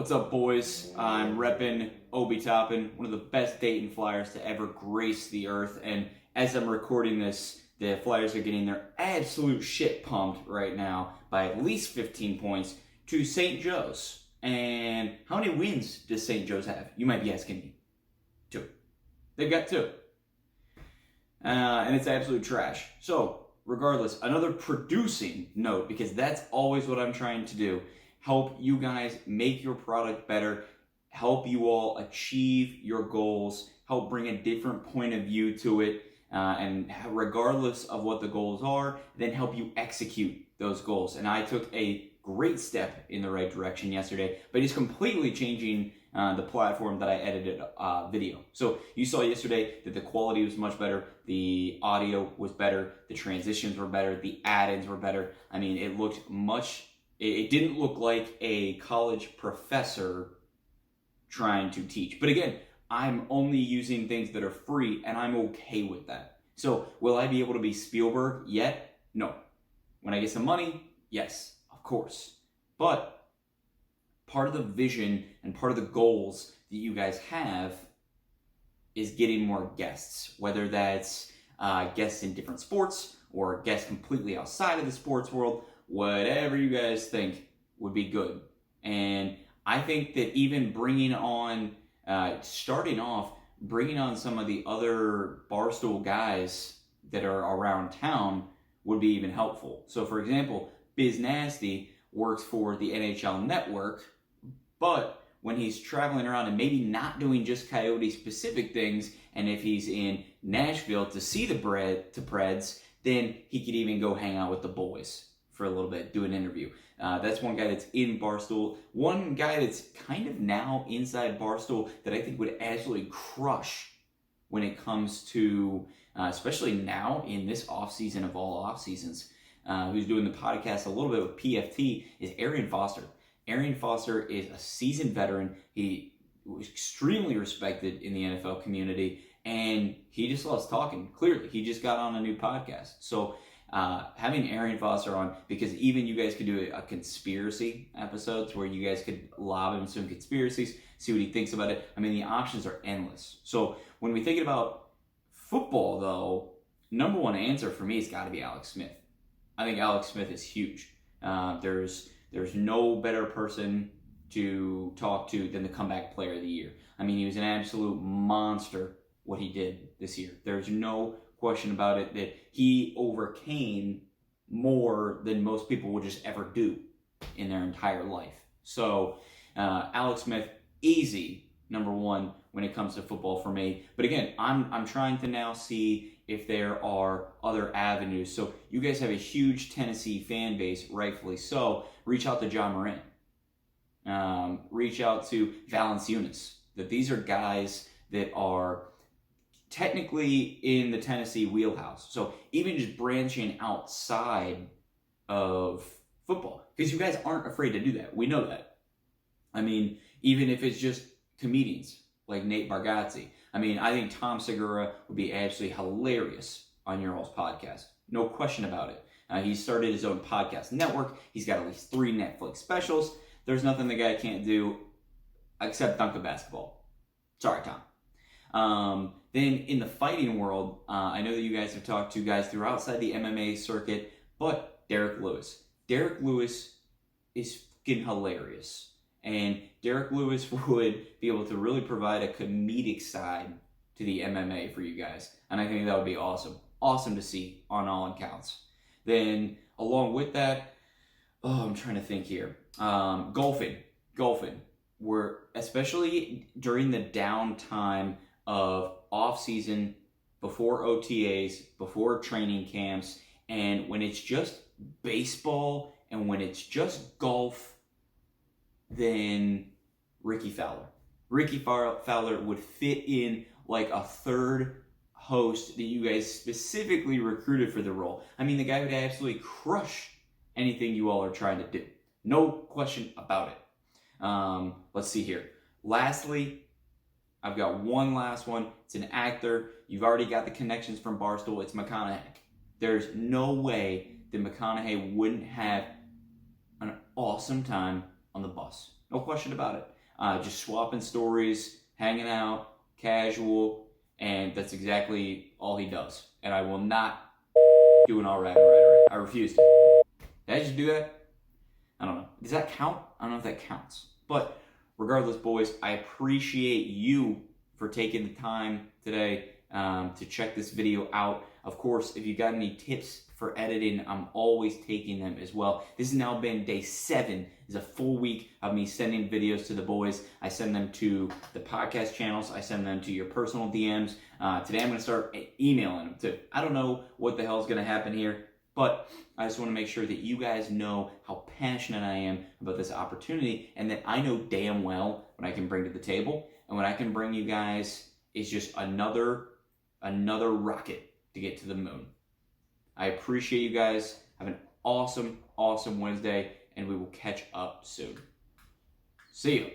What's up, boys? I'm repping Obi Toppin, one of the best Dayton Flyers to ever grace the earth. And as I'm recording this, the Flyers are getting their absolute shit pumped right now by at least 15 points to St. Joe's. And how many wins does St. Joe's have? You might be asking me. 2. They've got 2. And it's absolute trash. So, regardless, another producing note, because that's always what I'm trying to do. Help you guys make your product better, help you all achieve your goals, help bring a different point of view to it, and regardless of what the goals are, then help you execute those goals. And I took a great step in the right direction yesterday by just completely changing the platform that I edited video. So you saw yesterday that the quality was much better, the audio was better, the transitions were better, the add-ins were better. I mean, it looked much. It didn't look like a college professor trying to teach. But again, I'm only using things that are free, and I'm okay with that. So will I be able to be Spielberg yet? No. When I get some money, yes, of course. But part of the vision and part of the goals that you guys have is getting more guests, whether that's guests in different sports or guests completely outside of the sports world. Whatever you guys think would be good. And I think that even bringing on, starting off, bringing on some of the other Barstool guys that are around town would be even helpful. So for example, Biz Nasty works for the NHL Network, but when he's traveling around and maybe not doing just Coyote specific things, and if he's in Nashville to see the Preds, then he could even go hang out with the boys for a little bit, do an interview. That's one guy that's in Barstool. One guy that's kind of now inside Barstool that I think would absolutely crush when it comes to, especially now in this offseason of all offseasons, who's doing the podcast a little bit with PFT, is Arian Foster. Arian Foster is a seasoned veteran. He was extremely respected in the NFL community, and he just loves talking. Clearly, he just got on a new podcast. So having Arian Foster on, because even you guys could do a conspiracy episodes where you guys could lob him some conspiracies, see what he thinks about it. I mean, the options are endless. So when we think about football, though, number one answer for me has got to be Alex Smith. I think Alex Smith is huge. There's no better person to talk to than the comeback player of the year. I mean, he was an absolute monster what he did this year. There's no question about it that he overcame more than most people would just ever do in their entire life. So Alex Smith, easy number one when it comes to football for me. But again, I'm trying to now see if there are other avenues. So you guys have a huge Tennessee fan base, rightfully so. Reach out to John Moran. Reach out to Valanciunas. That these are guys that are technically in the Tennessee wheelhouse. So even just branching outside of football, because you guys aren't afraid to do that. We know that. I mean, even if it's just comedians like Nate Bargatze. I mean, I think Tom Segura would be absolutely hilarious on your all's podcast. No question about it. He started his own podcast network. He's got at least 3 Netflix specials. There's nothing the guy can't do except dunk a basketball. Sorry, Tom. Then in the fighting world, I know that you guys have talked to guys through outside the MMA circuit, but Derek Lewis. Derek Lewis is fucking hilarious. And Derek Lewis would be able to really provide a comedic side to the MMA for you guys. And I think that would be awesome. Awesome to see on all accounts. Then along with that, I'm trying to think here. Golfing. We're, especially during the downtime of off-season, before OTAs, before training camps, and when it's just baseball and when it's just golf, then Ricky Fowler. Ricky Fowler would fit in like a third host that you guys specifically recruited for the role. I mean, the guy would absolutely crush anything you all are trying to do. No question about it. Let's see here. Lastly, I've got one last one. It's an actor. You've already got the connections from Barstool. It's McConaughey. There's no way that McConaughey wouldn't have an awesome time on the bus. No question about it. just swapping stories, hanging out, casual, and that's exactly all he does. And I will not do an all right rhetoric. I refuse to. Did I just do that? I don't know. Does that count? I don't know if that counts. But regardless, boys, I appreciate you for taking the time today to check this video out. Of course, if you got any tips for editing, I'm always taking them as well. This has now been day 7. It's a full week of me sending videos to the boys. I send them to the podcast channels. I send them to your personal DMs. Today I'm going to start emailing them too. I don't know what the hell is going to happen here, but I just want to make sure that you guys know how passionate I am about this opportunity, and that I know damn well what I can bring to the table. And what I can bring you guys is just another rocket to get to the moon. I appreciate you guys. Have an awesome, awesome Wednesday, and we will catch up soon. See you.